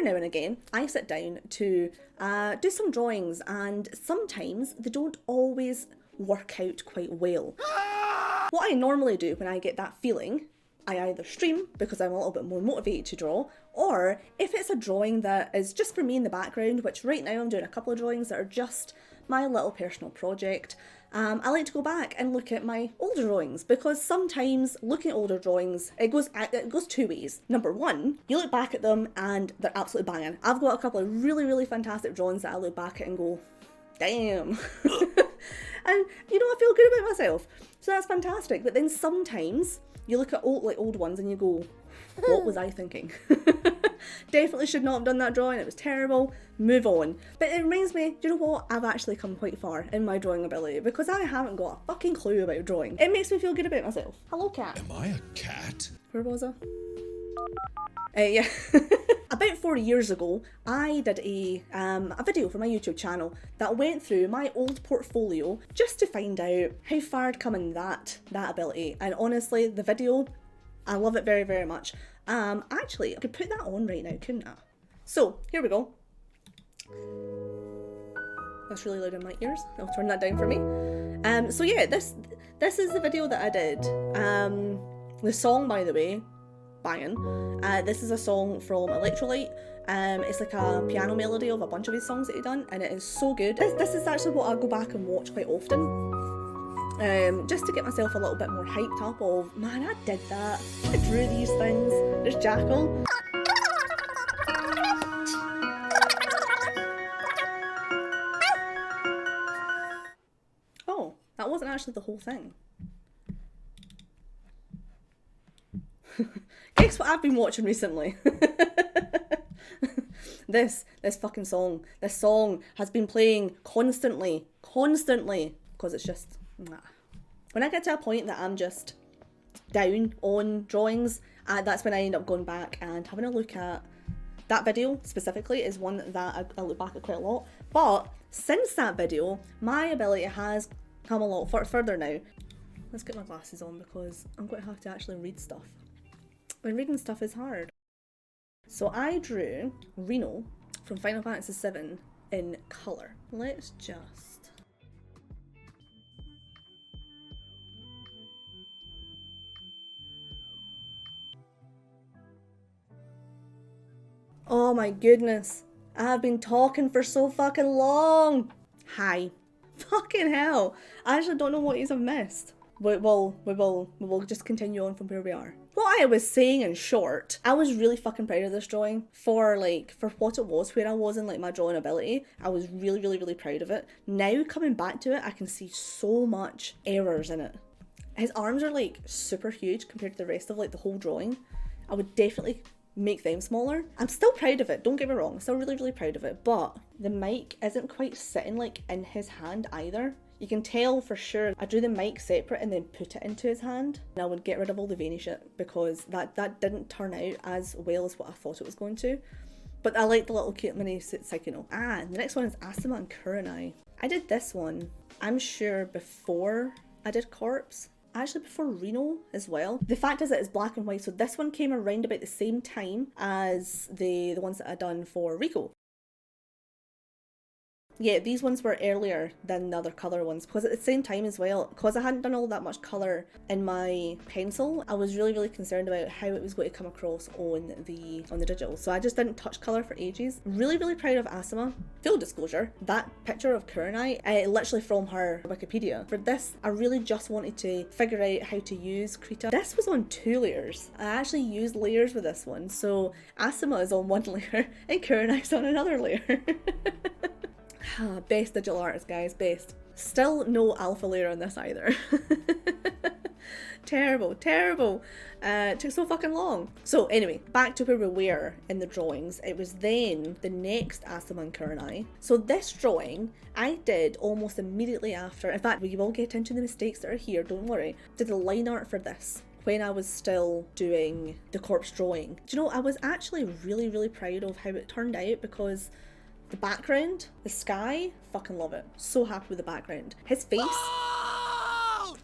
every now and again, I sit down to do some drawings, and sometimes they don't always work out quite well. What I normally do when I get that feeling, I either stream because I'm a little bit more motivated to draw, or if it's a drawing that is just for me in the background, which right now I'm doing a couple of drawings that are just my little personal project, I like to go back and look at my older drawings, because sometimes looking at older drawings, it goes two ways. Number one, you look back at them and they're absolutely banging. I've got a couple of really fantastic drawings that I look back at and go, damn. And you know, I feel good about myself. So that's fantastic. But then sometimes you look at old ones and you go, what was I thinking? Definitely should not have done that drawing, it was terrible, move on. But it reminds me, do you know what? I've actually come quite far in my drawing ability, because I haven't got a fucking clue about drawing. It makes me feel good about myself. Hello, cat. Am I a cat? Where was I? Yeah. About 4 years ago, I did a video for my YouTube channel that went through my old portfolio just to find out how far I'd come in that ability. And honestly, the video, I love it very much. Actually, I could put that on right now, couldn't I? So, here we go. That's really loud in my ears. I'll turn that down for me. So yeah, this is the video that I did. The song, by the way, banging. This is a song from Electrolyte. It's like a piano melody of a bunch of his songs that he done, and it is so good. This is actually what I go back and watch quite often. Just to get myself a little bit more hyped up of, man, I did that. I drew these things. There's Jackal. Oh, that wasn't actually the whole thing. Guess what I've been watching recently? This fucking song. This song has been playing constantly, because it's just, nah. When I get to a point that I'm just down on drawings, that's when I end up going back and having a look at that video. Specifically is one that I look back at quite a lot. But since that video, my ability has come a lot further now. Let's get my glasses on, because I'm going to have to actually read stuff. When reading stuff is hard. So I drew Reno from Final Fantasy VII in colour. Let's just... Oh my goodness. I've been talking for so fucking long. Hi. Fucking hell. I actually don't know what you've missed. We will just continue on from where we are. What I was saying in short, I was really fucking proud of this drawing for what it was, where I was in like my drawing ability. I was really proud of it. Now coming back to it, I can see so much errors in it. His arms are like super huge compared to the rest of like the whole drawing. I would definitely make them smaller. I'm still proud of it, don't get me wrong, I'm still really proud of it, but the mic isn't quite sitting like in his hand either. You can tell for sure I drew the mic separate and then put it into his hand, and I would get rid of all the veiny shit, because that didn't turn out as well as what I thought it was going to. But I like the little cute mini Psychono. The next one is Asuma and Kurenai. I did this one, I'm sure, before I did Corpse. Actually before Reno as well. The fact is that it's black and white, so this one came around about the same time as the ones that I'd done for Rico. Yeah, these ones were earlier than the other colour ones, because at the same time as well, because I hadn't done all that much colour in my pencil, I was really concerned about how it was going to come across on the digital. So I just didn't touch colour for ages. Really proud of Asuma. Full disclosure, that picture of Kurenai, literally from her Wikipedia. For this, I really just wanted to figure out how to use Krita. This was on 2 layers. I actually used layers with this one. So Asuma is on 1 layer and Kurenai's on another layer. Best digital artist, guys, best. Still no alpha layer on this either. Terrible. Took so fucking long. So anyway, back to where we were in the drawings. It was then the next Asuma and Kurenai. So this drawing I did almost immediately after. In fact, we will get into the mistakes that are here, don't worry. Did the line art for this when I was still doing the corpse drawing. Do you know, I was actually really proud of how it turned out, because the background, the sky, fucking love it. So happy with the background. His face,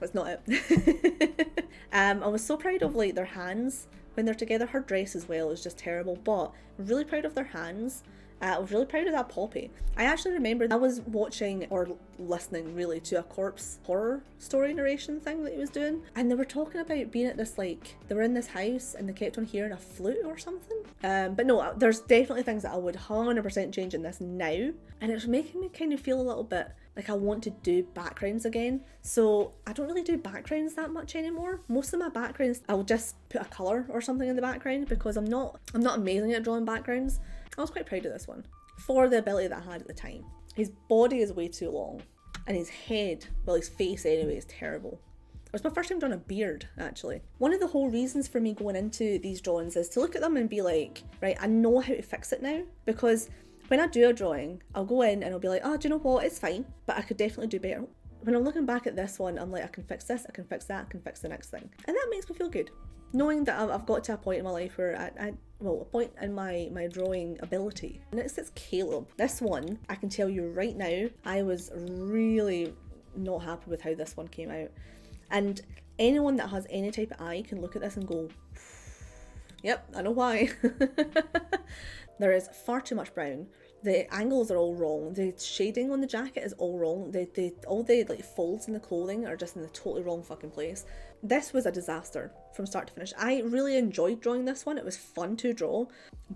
that's not it. I was so proud of like their hands when they're together. Her dress as well is just terrible, but I'm really proud of their hands. I was really proud of that Poppy. I actually remember I was watching or listening really to a corpse horror story narration thing that he was doing, and they were talking about being at this, like, they were in this house and they kept on hearing a flute or something. But no, there's definitely things that I would 100% change in this now, and it's making me kind of feel a little bit like I want to do backgrounds again. So I don't really do backgrounds that much anymore. Most of my backgrounds, I'll just put a colour or something in the background because I'm not amazing at drawing backgrounds. I was quite proud of this one for the ability that I had at the time. His body is way too long, and his head, well, his face anyway, is terrible. It was my first time drawing a beard, actually. One of the whole reasons for me going into these drawings is to look at them and be like, right, I know how to fix it now, because when I do a drawing, I'll go in and I'll be like, oh, do you know what, it's fine, but I could definitely do better. When I'm looking back at this one, I'm like, I can fix this, I can fix that, I can fix the next thing. And that makes me feel good. Knowing that I've got to a point in my life where a point in my drawing ability. Next it's Caleb. This one, I can tell you right now, I was really not happy with how this one came out. And anyone that has any type of eye can look at this and go, yep, I know why. There is far too much brown. The angles are all wrong. The shading on the jacket is all wrong. All the like folds in the clothing are just in the totally wrong fucking place. This was a disaster from start to finish. I really enjoyed drawing this one. It was fun to draw,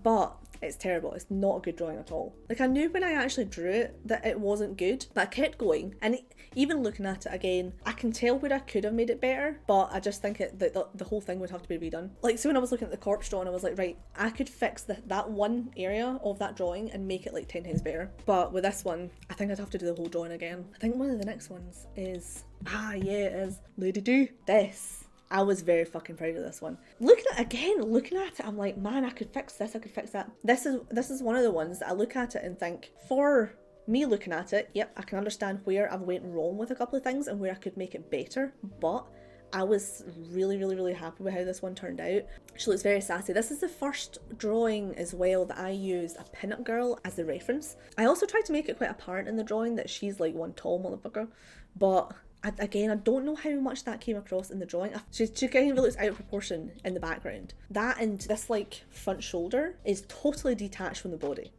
but it's terrible. It's not a good drawing at all. Like, I knew when I actually drew it that it wasn't good, but I kept going. And even looking at it again, I can tell where I could have made it better, but I just think the whole thing would have to be redone. Like, so when I was looking at the corpse drawing, I was like, right, I could fix that one area of that drawing and make it like 10 times better. But with this one, I think I'd have to do the whole drawing again. I think one of the next ones is, it is Lady Do. This, I was very fucking proud of this one. Looking at it, I'm like, man, I could fix this, I could fix that. This is one of the ones that I look at it and think, for me looking at it, yep, I can understand where I've went wrong with a couple of things and where I could make it better, but I was really, really, really happy with how this one turned out. She looks very sassy. This is the first drawing as well that I used a pinup girl as the reference. I also tried to make it quite apparent in the drawing that she's like one tall motherfucker, but again, I don't know how much that came across in the drawing. She kind of looks out of proportion in the background. That and this like front shoulder is totally detached from the body,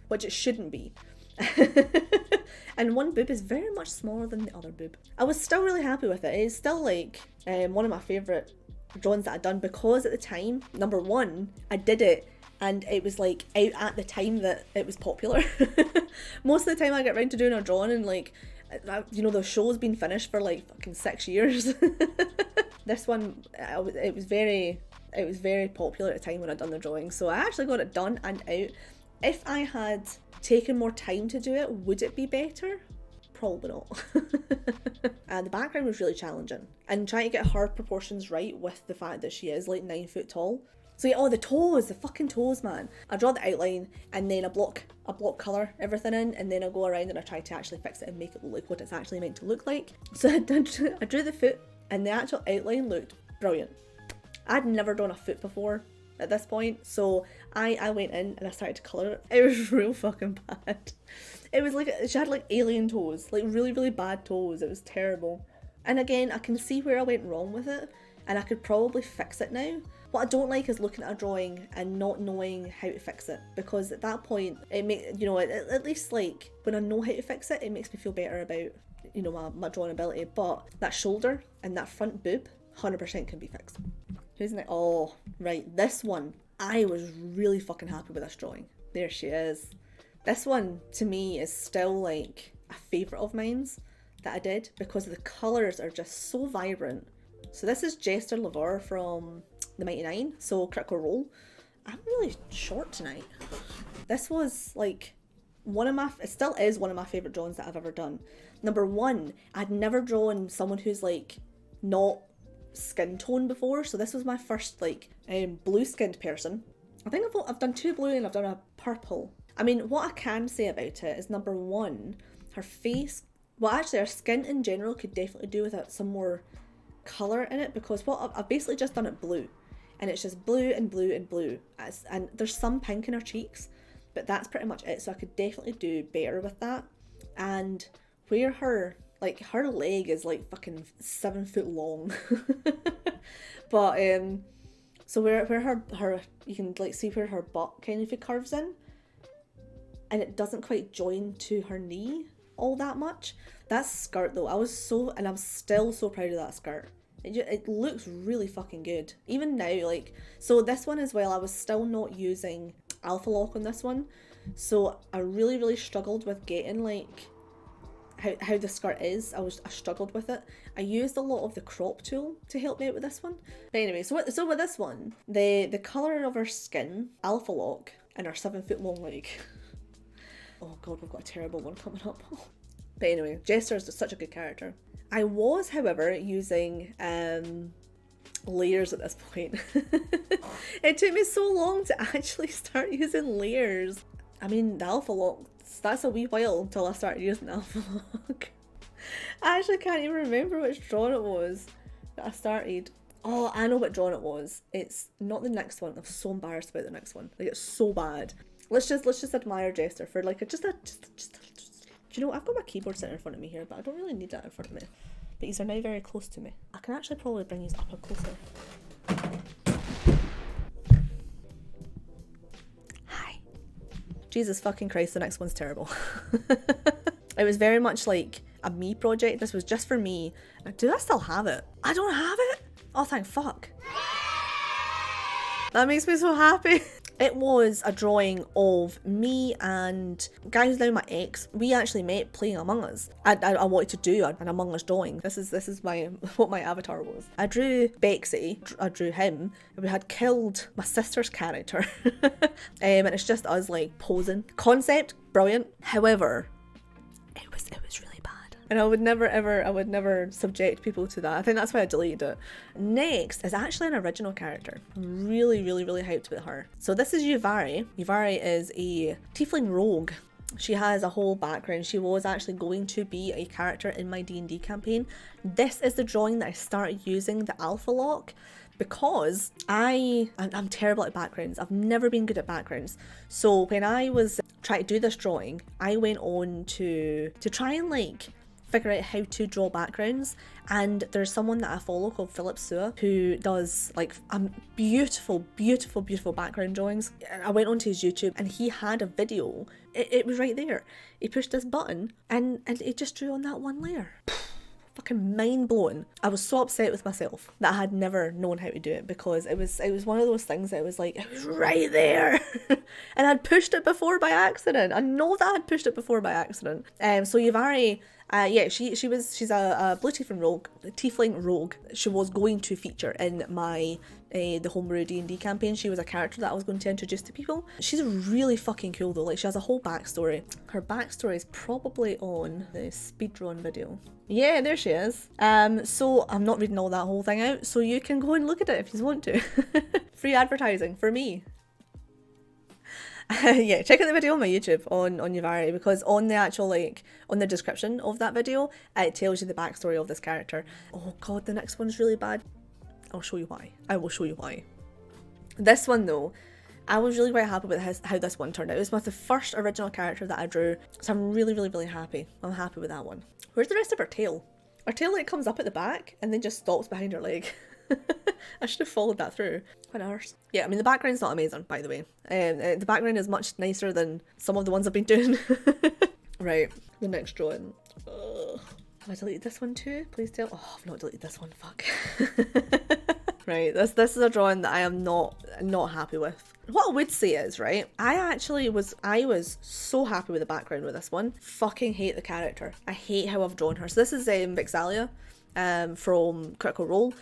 which it shouldn't be. And one boob is very much smaller than the other boob. I was still really happy with it. It's still like one of my favourite drawings that I'd done, because at the time, number one, I did it and it was like out at the time that it was popular. Most of the time I get around to doing a drawing and like, you know, the show's been finished for like fucking 6 years. This one, it was very popular at the time when I'd done the drawing, so I actually got it done and out. If I had taken more time to do it, would it be better? Probably not. And the background was really challenging, and trying to get her proportions right with the fact that she is like 9 foot tall. So yeah, the fucking toes, man. I draw the outline and then I block colour everything in, and then I go around and I try to actually fix it and make it look like what it's actually meant to look like. So I drew the foot, and the actual outline looked brilliant. I'd never drawn a foot before at this point, so I went in and I started to colour it. It was real fucking bad. It was like, she had like alien toes, like really, really bad toes. It was terrible. And again, I can see where I went wrong with it, and I could probably fix it now. What I don't like is looking at a drawing and not knowing how to fix it, because at that point, it makes, you know, at least like when I know how to fix it, it makes me feel better about, you know, my drawing ability. But that shoulder and that front boob, 100% can be fixed. Who's next? Oh, right, this one. I was really fucking happy with this drawing. There she is. This one, to me, is still like a favourite of mine's that I did, because the colours are just so vibrant. So this is Jester Lavore from the Mighty Nine, so Critical Role. I'm really short tonight. This was like it still is one of my favourite drawings that I've ever done. Number one, I'd never drawn someone who's like not skin tone before, so this was my first like blue skinned person. I think I've done 2 blue and I've done a purple. I mean, what I can say about it is, number one, her face, well actually her skin in general could definitely do with some more colour in it, because I've basically just done it blue, and it's just blue and blue and blue, and there's some pink in her cheeks, but that's pretty much it. So I could definitely do better with that. And where her leg is like fucking 7 foot long. But So where her you can like see where her butt kind of curves in, and it doesn't quite join to her knee all that much. That skirt though, I'm still so proud of that skirt. It looks really fucking good. Even now, like, so this one as well, I was still not using Alpha Lock on this one. So I really struggled with getting like how the skirt is. I struggled with it. I used a lot of the crop tool to help me out with this one. But anyway, so with this one, the colour of her skin, Alpha Lock, and her 7 foot long leg. Oh god, we've got a terrible one coming up. But anyway, Jester is such a good character. I was, however, using layers at this point. It took me so long to actually start using layers. I mean, the Alpha Lock, that's a wee while until I started using the Alpha Lock. I actually can't even remember which drawing it was that I started. Oh, I know what drawing it was. It's not the next one. I'm so embarrassed about the next one. Like, it's so bad. Let's just admire Jester for like just do you know, I've got my keyboard sitting in front of me here, but I don't really need that in front of me. But these are now very close to me. I can actually probably bring these up closer. Hi. Jesus fucking Christ, the next one's terrible. It was very much like a me project. This was just for me. Do I still have it? I don't have it? Oh, thank fuck. That makes me so happy. It was a drawing of me and guy who's now my ex. We actually met playing Among Us. I wanted to do an Among Us drawing. This is my what my avatar was. I drew Bexxi. I drew him. We had killed my sister's character. And it's just us like posing. Concept, brilliant. However, it was really bad. And I would never subject people to that. I think that's why I deleted it. Next is actually an original character. I'm really hyped with her. So this is Yuvari. Yuvari is a tiefling rogue. She has a whole background. She was actually going to be a character in my D&D campaign. This is the drawing that I started using the Alpha Lock because I'm terrible at backgrounds. I've never been good at backgrounds. So when I was trying to do this drawing, I went on to try and like figure out how to draw backgrounds, and there's someone that I follow called Philip Sua who does like beautiful background drawings. I went onto his YouTube and he had a video. It was right there. He pushed this button and it just drew on that one layer. Fucking mind blowing. I was so upset with myself that I had never known how to do it because it was one of those things that was like, it was right there. And I'd pushed it before by accident. I know that I'd pushed it before by accident. So Yuvari, yeah, she's a blue tiefling rogue. She was going to feature in my the homebrew D&D campaign. She was a character that I was going to introduce to people. She's really fucking cool though. Like, she has a whole backstory. Her backstory is probably on the speedrun video. Yeah, there she is. So I'm not reading all that whole thing out, so you can go and look at it if you want to. Free advertising for me. Yeah, check out the video on my YouTube on Yuvari, because on the actual, like, on the description of that video, it tells you the backstory of this character. Oh god, the next one's really bad. I'll show you why. I will show you why. This one though, I was really quite happy with how this one turned out. It was the first original character that I drew, so I'm really happy. I'm happy with that one. Where's the rest of her tail? Her tail like comes up at the back and then just stops behind her leg. I should have followed that through. What arse. Yeah, I mean the background's not amazing, by the way. The background is much nicer than some of the ones I've been doing. Right, the next drawing. Have I deleted this one too? Please tell. Oh, I've not deleted this one. Fuck. Right, this is a drawing that I am not happy with. What I would say is, right, I was so happy with the background with this one. Fucking hate the character. I hate how I've drawn her. So this is Vixalia from Critical Role.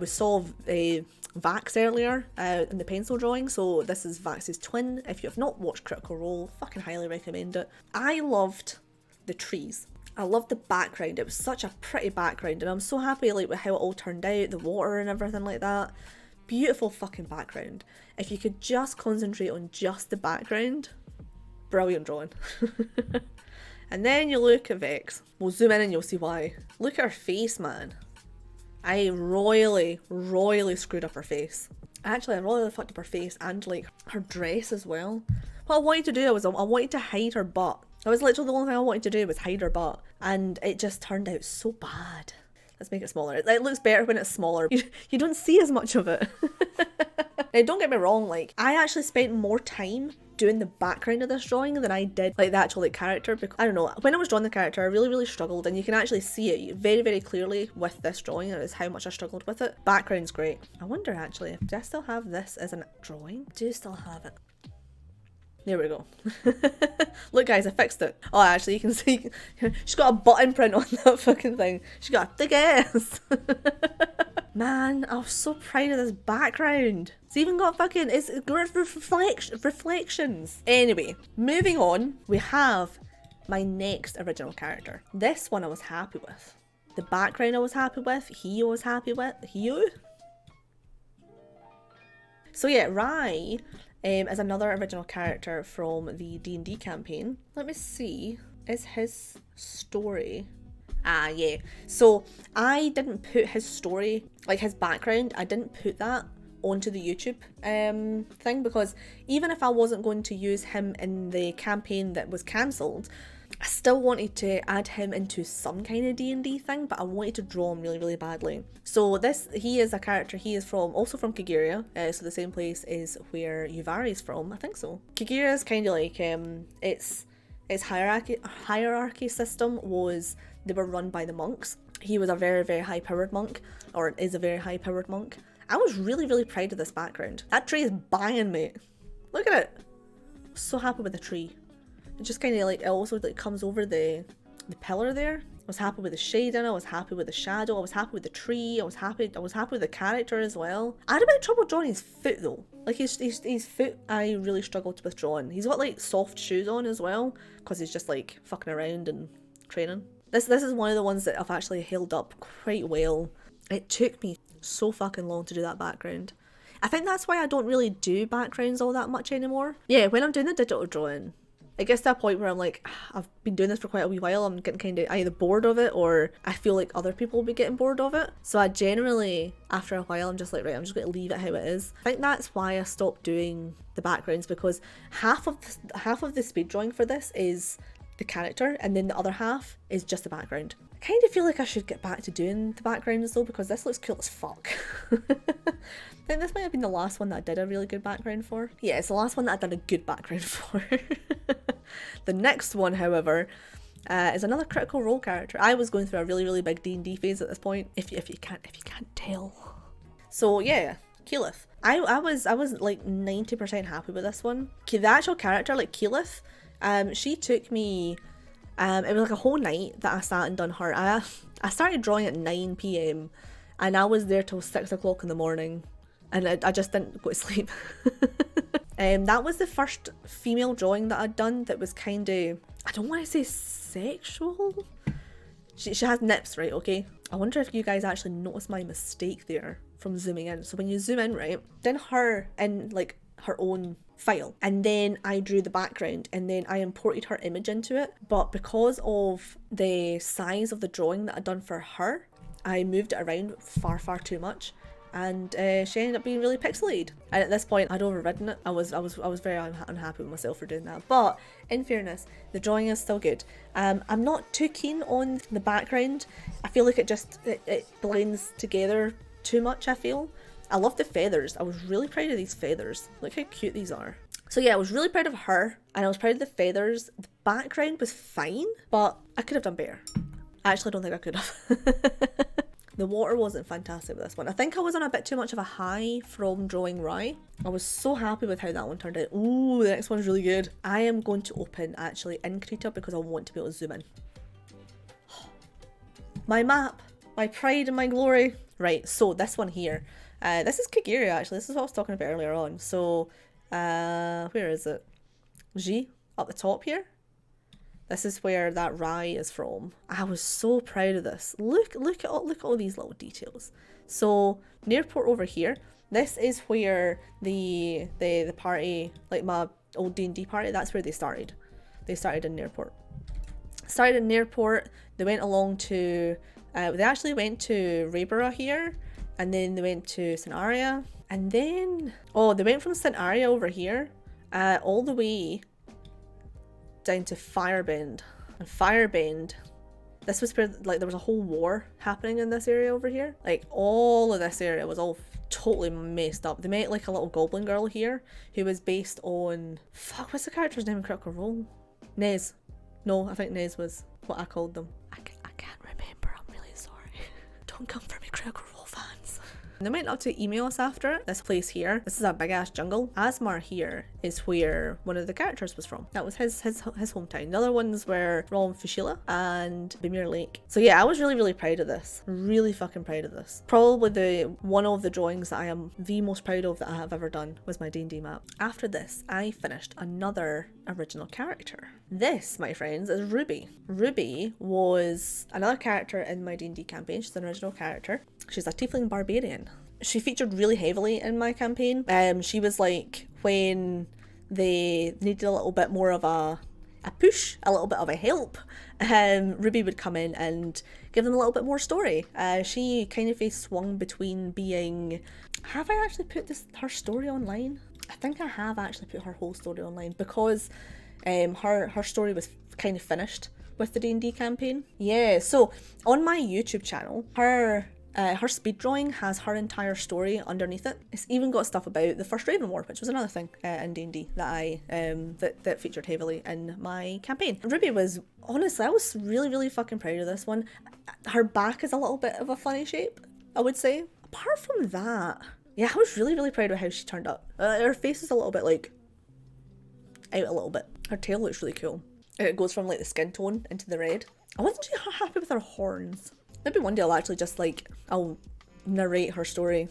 We saw Vax earlier in the pencil drawing, so this is Vax's twin. If you have not watched Critical Role, fucking highly recommend it. I loved the trees. I loved the background. It was such a pretty background, and I'm so happy like with how it all turned out, the water and everything like that. Beautiful fucking background. If you could just concentrate on just the background, brilliant drawing. And then you look at Vex. We'll zoom in and you'll see why. Look at her face, man. I royally screwed up her face. Actually, I royally fucked up her face and like her dress as well. What I wanted to do was I wanted to hide her butt. That was literally the only thing I wanted to do was hide her butt. And it just turned out so bad. Let's make it smaller. It looks better when it's smaller. You don't see as much of it. Now, don't get me wrong, like, I actually spent more time doing the background of this drawing than I did like the actual like character, because I don't know, when I was drawing the character I really struggled, and you can actually see it very clearly with this drawing is how much I struggled with it. Background's great. I wonder actually, do I still have this as a drawing? Do you still have it? There we go. Look guys, I fixed it. Oh, actually you can see she's got a button print on that fucking thing. She got a thick ass. Man, I was so proud of this background. It's even got fucking, it's got reflections. Anyway, moving on, we have my next original character. This one I was happy with. The background I was happy with. He was happy with. So yeah, Rai is another original character from the D&D campaign. Let me see, is his story... Ah, yeah. So I didn't put his story, like his background, I didn't put that onto the YouTube thing, because even if I wasn't going to use him in the campaign that was cancelled, I still wanted to add him into some kind of D&D thing, but I wanted to draw him really badly. So he is a character, he is also from Kiguria, so the same place is where Yuvari is from, I think so. Kiguria is kind of like, its hierarchy system was, they were run by the monks. He was a very high powered monk, or is a very high powered monk. I was really proud of this background. That tree is banging, mate. Look at it. I'm so happy with the tree. It just kind of like, it also like comes over the pillar there. I was happy with the shading, I was happy with the shadow, I was happy with the tree, I was happy with the character as well. I had a bit of trouble drawing his foot though. Like his foot, I really struggled with drawing. He's got like soft shoes on as well, because he's just like fucking around and training. This is one of the ones that I've actually held up quite well. It took me so fucking long to do that background. I think that's why I don't really do backgrounds all that much anymore. Yeah, when I'm doing the digital drawing, it gets to a point where I'm like, I've been doing this for quite a wee while, I'm getting kind of either bored of it, or I feel like other people will be getting bored of it. So I generally, after a while, I'm just like, right, I'm just going to leave it how it is. I think that's why I stopped doing the backgrounds, because half of the speed drawing for this is the character, and then the other half is just the background. I kind of feel like I should get back to doing the backgrounds though, because this looks cool as fuck. I think this might have been the last one that I did a really good background for. Yeah, it's the last one that I did a good background for. The next one, however, is another Critical Role character. I was going through a really big D&D phase at this point, if you can't tell. So yeah, Keyleth. I was like 90% happy with this one. The actual character, like Keyleth, she took me, it was like a whole night that I sat and done her. I started drawing at 9 PM and I was there till 6 o'clock in the morning, and I just didn't go to sleep. That was the first female drawing that I'd done that was kind of, I don't want to say sexual. She has nips, right, okay? I wonder if you guys actually noticed my mistake there from zooming in. So when you zoom in, right, then her in like her own file, and then I drew the background, and then I imported her image into it, but because of the size of the drawing that I'd done for her, I moved it around far too much, and she ended up being really pixelated. And at this point I'd overridden it. I was very unhappy with myself for doing that, but in fairness, the drawing is still good. I'm not too keen on the background. I feel like it blends together too much, I feel. I love the feathers. I was really proud of these feathers. Look how cute these are. So yeah, I was really proud of her, and I was proud of the feathers. The background was fine, but I could have done better. I actually don't think I could have. The water wasn't fantastic with this one. I think I was on a bit too much of a high from drawing Rai. I was so happy with how that one turned out. Ooh, the next one's really good. I am going to open actually in Krita because I want to be able to zoom in. My map, my pride and my glory. Right, so this one here. This is Kiguria actually. This is what I was talking about earlier on. So, where is it? G, up the top here. This is where that Rai is from. I was so proud of this. Look at all these little details. So Nearport over here. This is where the party, like my old D&D party, that's where they started. They started in Nearport. Started in Nearport. They went along to. They actually went to Rayborough here, and then they went to St. Aria, and then they went from St. Aria over here, all the way down to Firebend. And Firebend, this was where like there was a whole war happening in this area over here. Like all of this area was all totally messed up. They made like a little goblin girl here who was based on, fuck, what's the character's name in Critical Role? Nez. No, I think Nez was what I called them. I can't remember, I'm really sorry. Don't come for me, Critical Role fans. They might love to email us after it. This place here, this is a big ass jungle. Asmar here is where one of the characters was from. That was his hometown. The other ones were from Fushila and Bemir Lake. So yeah, I was really proud of this. Really fucking proud of this. Probably one of the drawings that I am the most proud of that I have ever done was my D&D map. After this, I finished another original character. This, my friends, is Ruby. Ruby was another character in my D&D campaign. She's an original character. She's a tiefling barbarian. She featured really heavily in my campaign. She was like when they needed a little bit more of a push, a little bit of a help. Ruby would come in and give them a little bit more story. She kind of swung between being... Have I actually put her story online? I think I have actually put her whole story online because her story was kind of finished with the D&D campaign. Yeah, so on my YouTube channel, her speed drawing has her entire story underneath it. It's even got stuff about the First Raven War, which was another thing in D&D that I that featured heavily in my campaign. Ruby was, honestly, I was really fucking proud of this one. Her back is a little bit of a funny shape, I would say. Apart from that, yeah, I was really proud of how she turned up. Her face is a little bit like out a little bit. Her tail looks really cool. It goes from like the skin tone into the red. I wasn't too happy with her horns. Maybe one day I'll actually just like, I'll narrate her story.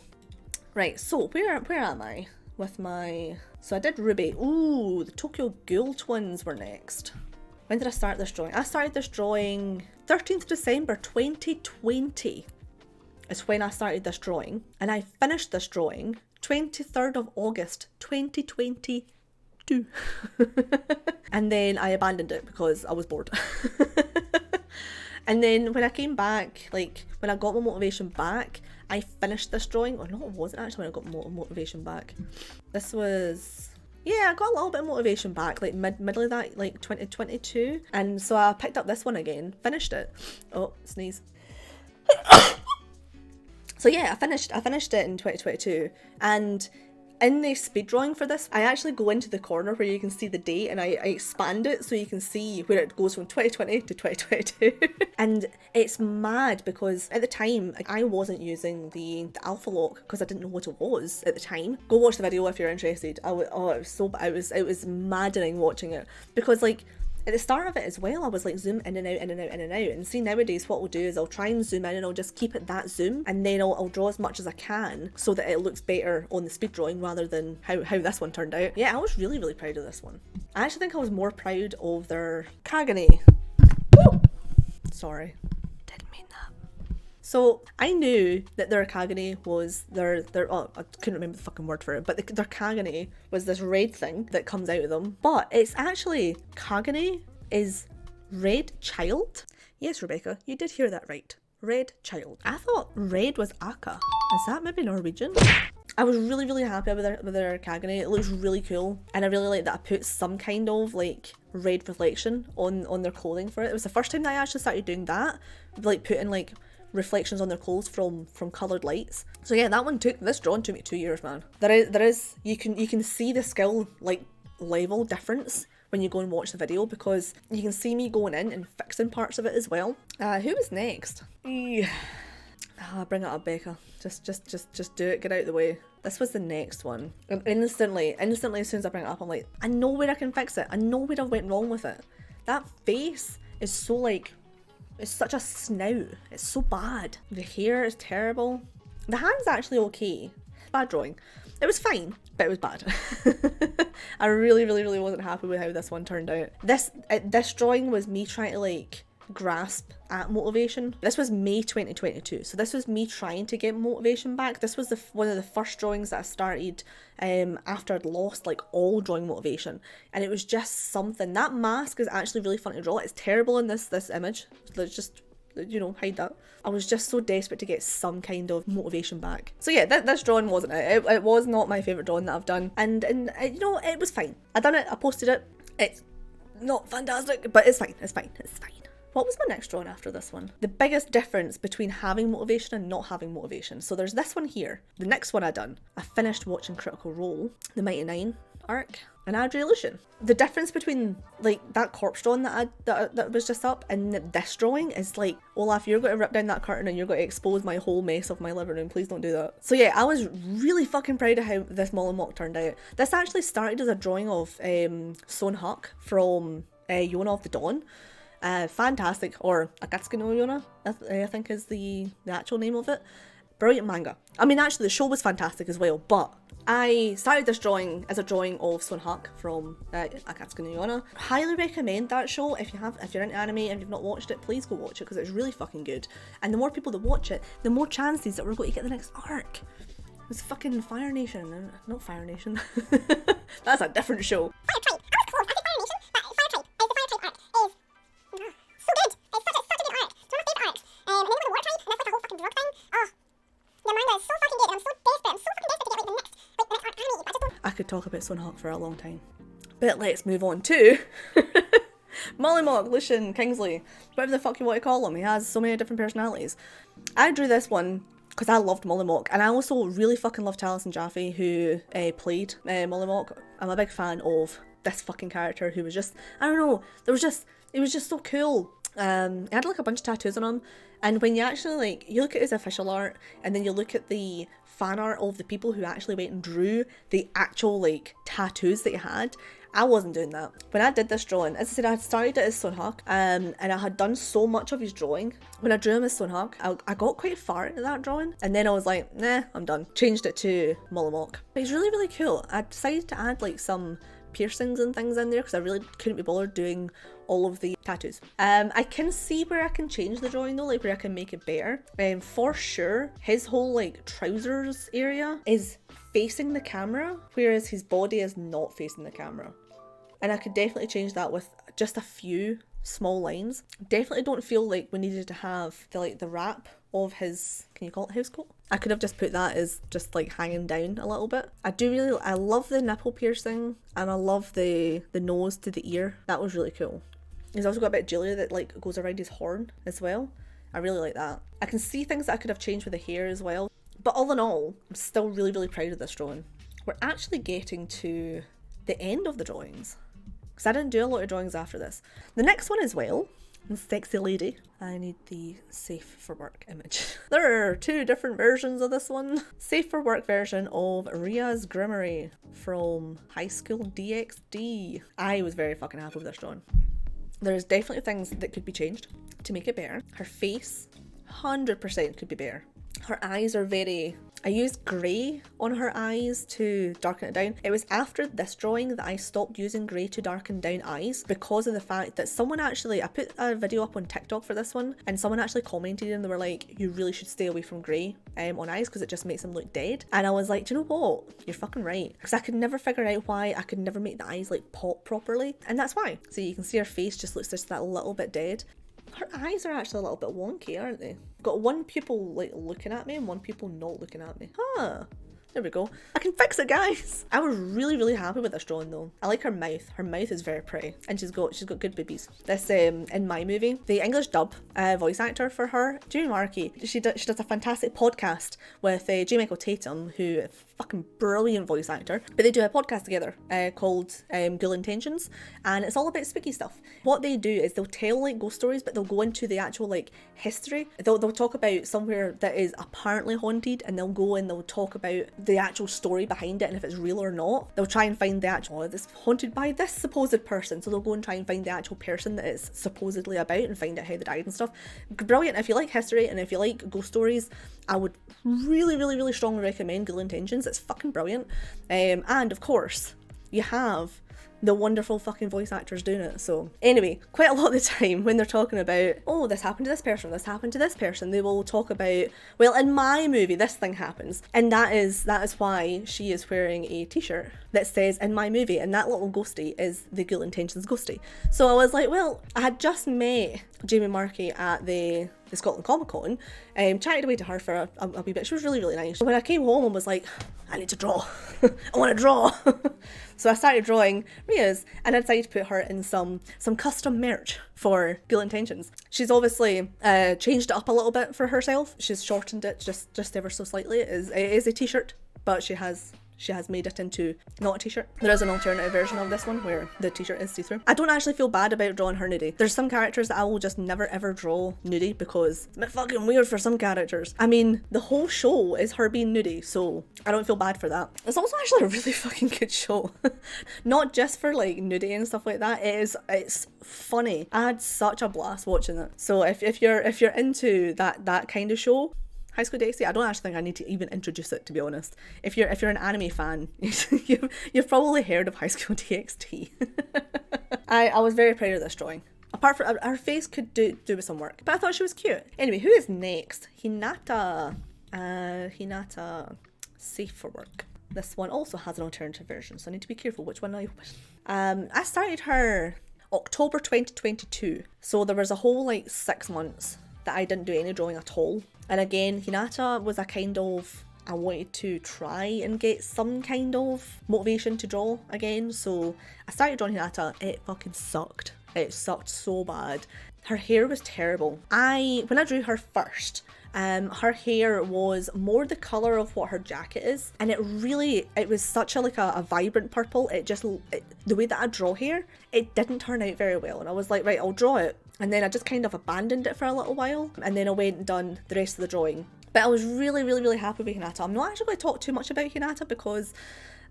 Right, so where am I with my... So I did Ruby. Ooh, the Tokyo Ghoul twins were next. When did I start this drawing? I started this drawing 13th December 2020 is when I started this drawing. And I finished this drawing 23rd of August 2022. And then I abandoned it because I was bored. And then when I came back, like when I got my motivation back, I finished this drawing. Or no, it wasn't actually when I got motivation back. This was, yeah, I got a little bit of motivation back, like middle of that, like 2022. And so I picked up this one again, finished it. Oh, sneeze. So yeah, I finished it in 2022. And in the speed drawing for this, I actually go into the corner where you can see the date and I expand it so you can see where it goes from 2020 to 2022. And it's mad because at the time, I wasn't using the alpha lock because I didn't know what it was at the time. Go watch the video if you're interested. It was maddening watching it because like, at the start of it as well, I was like zoom in and out, in and out, in and out. And see nowadays what I'll do is I'll try and zoom in and I'll just keep it that zoom and then I'll draw as much as I can so that it looks better on the speed drawing rather than how this one turned out. Yeah, I was really proud of this one. I actually think I was more proud of their Kagane. Woo! Sorry, didn't mean that. So I knew that their Kagane was their oh, I couldn't remember the fucking word for it, but their Kagane was this red thing that comes out of them. But it's actually, Kagane is red child. Yes, Rebecca, you did hear that right. Red child. I thought red was Aka. Is that maybe Norwegian? I was really happy with their Kagane. It looks really cool. And I really like that I put some kind of like red reflection on their clothing for it. It was the first time that I actually started doing that. Like putting like reflections on their clothes from coloured lights. So yeah, this drawing took me 2 years, man. There is you can see the skill like level difference when you go and watch the video because you can see me going in and fixing parts of it as well. Who was next? Bring it up, Becca. Just do it, get out of the way. This was the next one. And instantly as soon as I bring it up, I'm like, I know where I can fix it. I know where I went wrong with it. That face is so like, it's such a snout. It's so bad. The hair is terrible. The hand's actually okay. Bad drawing. It was fine, but it was bad. I really wasn't happy with how this one turned out. This drawing was me trying to like grasp at motivation. This was May 2022, so this was me trying to get motivation back. This was one of the first drawings that I started after I'd lost like all drawing motivation, and it was just something. That mask is actually really fun to draw. It's terrible in this image. Let's just, you know, hide that. I was just so desperate to get some kind of motivation back. So yeah, this drawing wasn't it. It was not my favourite drawing that I've done, and you know, it was fine. I done it, I posted it. It's not fantastic, but it's fine. what was my next drawing after this one? The biggest difference between having motivation and not having motivation. So there's this one here. The next one I done, I finished watching Critical Role, the Mighty Nine arc, and I drew Lucian. The difference between like that corpse drawing that was just up and this drawing is like, Olaf, you're going to rip down that curtain and you're going to expose my whole mess of my living room. Please don't do that. So yeah, I was really fucking proud of how this Molly Mock turned out. This actually started as a drawing of Son Huck from Yona of the Dawn. Fantastic, or Akatsuki no Yona, I think is the actual name of it. Brilliant manga. I mean, actually the show was fantastic as well, but I started this drawing as a drawing of Son Huck from Akatsuki no Yona. Highly recommend that show. If you're into anime and you've not watched it, please go watch it because it's really fucking good. And the more people that watch it, the more chances that we're going to get the next arc. It's fucking Fire Nation, not Fire Nation. That's a different show. I could talk about Son Huck for a long time. But let's move on to Molly Mock, Lucian, Kingsley, whatever the fuck you want to call him. He has so many different personalities. I drew this one because I loved Molly Mock, and I also really fucking loved Alison Jaffe, who played Molly Mock. I'm a big fan of this fucking character who was just, I don't know, it was just so cool. He had like a bunch of tattoos on him, and when you actually like, you look at his official art and then you look at the fan art of the people who actually went and drew the actual like tattoos that he had, I wasn't doing that. When I did this drawing, as I said, I had started it as Son Huck, and I had done so much of his drawing. When I drew him as Son Huck, I got quite far into that drawing, and then I was like, nah, I'm done. Changed it to Molly Mock. But he's really, really cool. I decided to add like some piercings and things in there because I really couldn't be bothered doing all of the tattoos. I can see where I can change the drawing though, like where I can make it better. For sure, his whole like trousers area is facing the camera, whereas his body is not facing the camera. And I could definitely change that with just a few small lines. Definitely don't feel like we needed to have the wrap of his, can you call it house coat? I could have just put that as just like hanging down a little bit. I love the nipple piercing, and I love the nose to the ear. That was really cool. He's also got a bit of jewellery that like goes around his horn as well. I really like that. I can see things that I could have changed with the hair as well. But all in all, I'm still really, really proud of this drawing. We're actually getting to the end of the drawings, because I didn't do a lot of drawings after this. The next one as well, Sexy Lady. I need the safe for work image. There are two different versions of this one. Safe for work version of Ria's Grimoire from High School DxD. I was very fucking happy with this drawing. There's definitely things that could be changed to make it better. Her face, 100% could be better. Her eyes are very... I used grey on her eyes to darken it down. It was after this drawing that I stopped using grey to darken down eyes, because of the fact that someone actually, I put a video up on TikTok for this one, and someone actually commented and they were like, you really should stay away from grey on eyes because it just makes them look dead. And I was like, do you know what? You're fucking right. Because I could never figure out why I could never make the eyes like pop properly. And that's why. So you can see her face just looks just that little bit dead. Her eyes are actually a little bit wonky, aren't they? Got one pupil like looking at me and one pupil not looking at me. Huh. There we go. I can fix it, guys. I was really, really happy with this drawing though. I like her mouth. Her mouth is very pretty, and she's got good boobies. This in my movie, the English dub voice actor for her, Jamie Markey, she does a fantastic podcast with J. Michael Tatum, who fucking brilliant voice actor. But they do a podcast together called Ghoul Intentions, and it's all about spooky stuff. What they do is they'll tell like ghost stories, but they'll go into the actual like history. They'll talk about somewhere that is apparently haunted, and they'll go and they'll talk about the actual story behind it and if it's real or not. They'll try and find the actual, oh, this haunted by this supposed person, so they'll go and try and find the actual person that it's supposedly about and find out how they died and stuff. Brilliant. If you like history and if you like ghost stories, I would really, really, really strongly recommend Ghoul Intentions. It's fucking brilliant. And of course, you have the wonderful fucking voice actors doing it. So anyway, quite a lot of the time when they're talking about, oh, this happened to this person, this happened to this person, they will talk about, well, in my movie this thing happens, and that is why she is wearing a t-shirt that says in my movie, and that little ghostie is the Ghoul Intentions ghostie. So I was like, well, I had just met Jamie Markey at the the Scotland Comic Con, chatted away to her for a wee bit. She was really, really nice. When I came home and was like, I need to draw. I want to draw. So I started drawing Ria's, and I decided to put her in some custom merch for Good Intentions. She's obviously changed it up a little bit for herself. She's shortened it just ever so slightly. It is a t-shirt, but she has made it into not a t-shirt. There is an alternative version of this one where the t-shirt is see-through. I don't actually feel bad about drawing her nudie. There's some characters that I will just never ever draw nudie because it's a bit fucking weird for some characters. I mean, the whole show is her being nudie, so I don't feel bad for that. It's also actually a really fucking good show. Not just for like nudie and stuff like that. It's funny. I had such a blast watching it. So if you're into that kind of show, High School DxD, I don't actually think I need to even introduce it, to be honest. If you're an anime fan, you've probably heard of High School DxD. I was very proud of this drawing. Apart from her face could do with some work, but I thought she was cute. Anyway, who is next? Hinata. Hinata, safe for work. This one also has an alternative version, so I need to be careful which one I open. I started her October 2022, so there was a whole like 6 months that I didn't do any drawing at all. And again, Hinata was a kind of, I wanted to try and get some kind of motivation to draw again. So I started drawing Hinata. It fucking sucked. It sucked so bad. Her hair was terrible. When I drew her first, her hair was more the colour of what her jacket is, and it was such a vibrant purple. The way that I draw hair, it didn't turn out very well, and I was like, right, I'll draw it. And then I just kind of abandoned it for a little while, and then I went and done the rest of the drawing. But I was really, really, really happy with Hinata. I'm not actually going to talk too much about Hinata because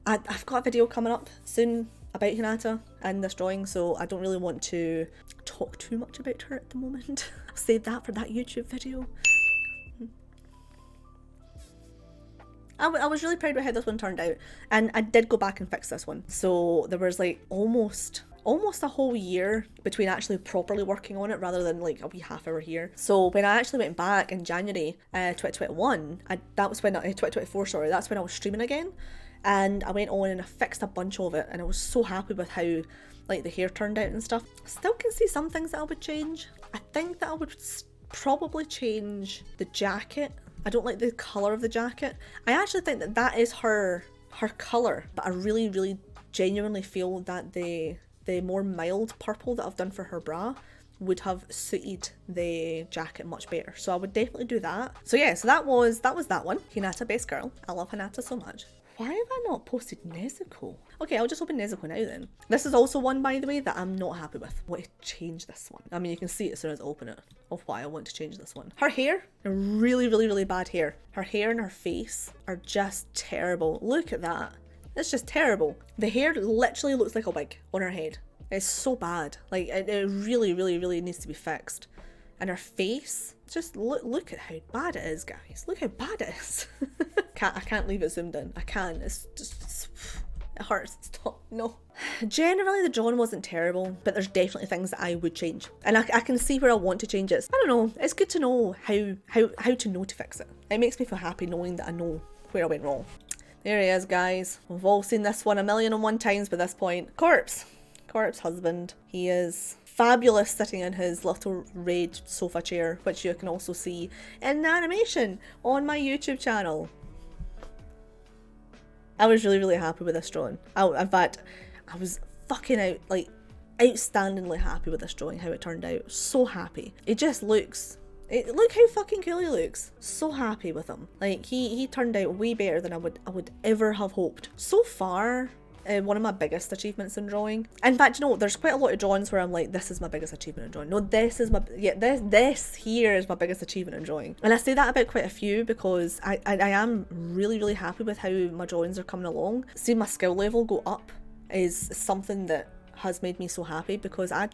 I've got a video coming up soon about Hinata and this drawing, so I don't really want to talk too much about her at the moment. I'll save that for that YouTube video. I was really proud of how this one turned out, and I did go back and fix this one. So there was like almost a whole year between actually properly working on it rather than like a wee half hour here. So when I actually went back in January 2021, that was when 2024, sorry, that's when I was streaming again, and I went on and I fixed a bunch of it, and I was so happy with how like the hair turned out and stuff. Still can see some things that I would change. I think that I would probably change the jacket. I don't like the colour of the jacket. I actually think that is her colour, but I really, really genuinely feel that the more mild purple that I've done for her bra would have suited the jacket much better. So I would definitely do that. So yeah, so that was that one. Hinata, best girl. I love Hinata so much. Why have I not posted Nezuko? Okay, I'll just open Nezuko now then. This is also one, by the way, that I'm not happy with. I want to change this one. I mean, you can see it as soon as I open it of why I want to change this one. Her hair, really, really, really bad hair. Her hair and her face are just terrible. Look at that. It's just terrible. The hair literally looks like a wig on her head. It's so bad. Like, it really, really, really needs to be fixed. And her face, just look at how bad it is, guys. Look how bad it is. I can't leave it zoomed in. I can't. It's just, it hurts. Stop. No. Generally, the drawing wasn't terrible, but there's definitely things that I would change. And I can see where I want to change it. I don't know. It's good to know how to know to fix it. It makes me feel happy knowing that I know where I went wrong. There he is, guys. We've all seen this one 1,000,001 times by this point. Corpse husband. He is fabulous sitting in his little red sofa chair, which you can also see in the animation on my YouTube channel. I was really, really happy with this drawing. In fact, I was fucking outstandingly happy with this drawing, how it turned out. So happy. It just looks... look how fucking cool he looks. So happy with him. Like, he turned out way better than I would ever have hoped. So far, one of my biggest achievements in drawing. In fact, you know, there's quite a lot of drawings where I'm like, this is my biggest achievement in drawing. No, this here is my biggest achievement in drawing. And I say that about quite a few because I am really, really happy with how my drawings are coming along. Seeing my skill level go up is something that has made me so happy because I've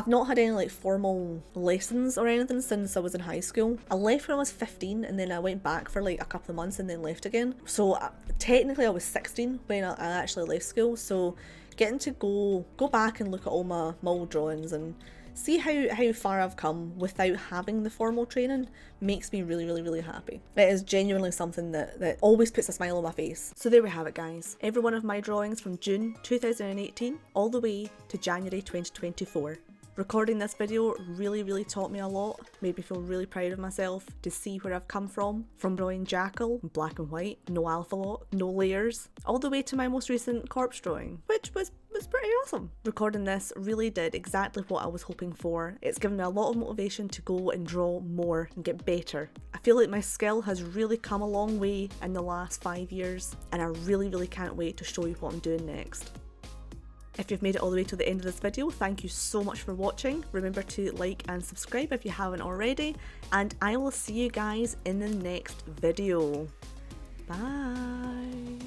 not had any like formal lessons or anything since I was in high school. I left when I was 15 and then I went back for like a couple of months and then left again. So technically I was 16 when I actually left school, so getting to go back and look at all my old drawings and see how far I've come without having the formal training makes me really, really, really happy. It is genuinely something that always puts a smile on my face. So there we have it, guys. Every one of my drawings from June 2018 all the way to January 2024. Recording this video really taught me a lot, made me feel really proud of myself to see where I've come from drawing Jackal, black and white, no alpha lock, no layers, all the way to my most recent corpse drawing, which was pretty awesome. Recording this really did exactly what I was hoping for. It's given me a lot of motivation to go and draw more and get better. I feel like my skill has really come a long way in the last 5 years, and I really can't wait to show you what I'm doing next. If you've made it all the way to the end of this video, thank you so much for watching. Remember to like and subscribe if you haven't already, and I will see you guys in the next video. Bye!